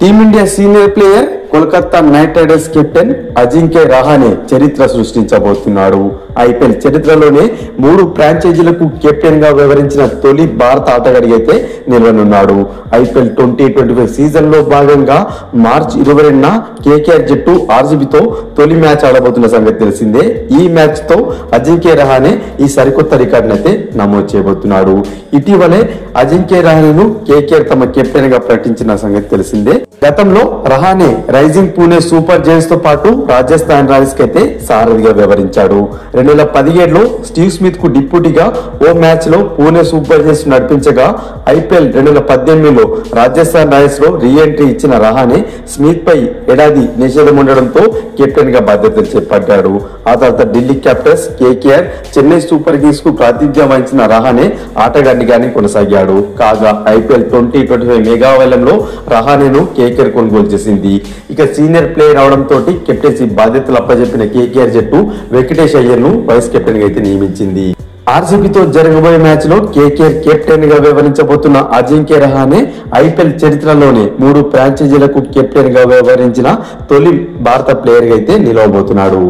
Team India senior player Kolkata night riders captain Ajinkya Rahane చరిత్ర సృష్టించబోతున్నాడు. IPL చరిత్రలోనే 3 ఫ్రాంచైజీలకు captain గా వ్యవహరించిన తొలి భారత ఆటగాడిగా అయితే నిలవనున్నాడు. ఐపీఎల్ 2025 సీజన్ లో భాగంగా మార్చి 22న కేకేఆర్ జట్టు ఆర్సీబీతో తొలి మ్యాచ్ ఆడబోతున్న సంగతి తెలిసిందే. ఈ మ్యాచ్ తో అజింక్య రహానే ఈ సరికొత్త రికార్డును అయితే నమోదు చేయబోతున్నాడు. ఇటీవలే అజింక్య రహానేను కేకేఆర్ తమ కెప్టెన్ గా ప్రకటించిన సంగతి తెలిసిందే. గతంలో Rahane Rising Pune super Giants తో పాటు రాజస్థాన్ రాయల్స్ కి అయితే సారథిగా వ్యవహరించాడు. 2017లో స్టీవ్ స్మిత్ కు డిప్యూటీగా ఓ మ్యాచ్ లో పూణే సూపర్ జైంట్స్ నడిపించగా ఐపీఎల్ 2018లో రాజస్థాన్ రాయల్స్ లో రీ ఎంట్రీ ఇచ్చిన రహానే స్మిత్ పై ఏడాది నిషేధం ఉండడంతో కెప్టెన్ గా బాధ్యతలు చేపట్టాడు. ఆ తర్వాత Delhi Capitals, KKR, Chennai super Kings కు ప్రాతినిధ్యం వహించిన రహానే ఆటగాడిగానే కొనసాగాడు. కాగా ఐపీఎల్ 2025 మెగా వేలంలో రహానేను కేకేఆర్ కొనుగోలు చేసింది. ఇక సీనియర్ ప్లేయర్ అవడంతో కెప్టెన్సీ బాధ్యతలు అప్పచెప్పిన కేకేఆర్ జట్టు వెంకటేష్ అయ్యర్ ను వైస్ కెప్టెన్ గా అయితే నియమించింది. ఆర్సీబీతో జరగబోయే మ్యాచ్ లో కేకేఆర్ కెప్టెన్ గా వ్యవహరించబోతున్న అజింక్య రహానే ఐపీఎల్ చరిత్రలోనే 3 ఫ్రాంచైజీలకు కెప్టెన్ గా వ్యవహరించిన తొలి భారత ప్లేయర్ గా అయితే నిలవబోతున్నాడు.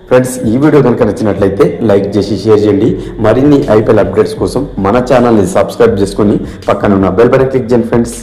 ఫ్రెండ్స్, ఈ వీడియో కనుక నచ్చినట్లయితే లైక్ చేసి షేర్ చేయండి. మరిన్ని ఐపీఎల్ అప్డేట్స్ కోసం మన ఛానల్ ని సబ్స్క్రైబ్ చేసుకుని పక్కన ఉన్న బెల్ బటన్ క్లిక్ చేయండి ఫ్రెండ్స్.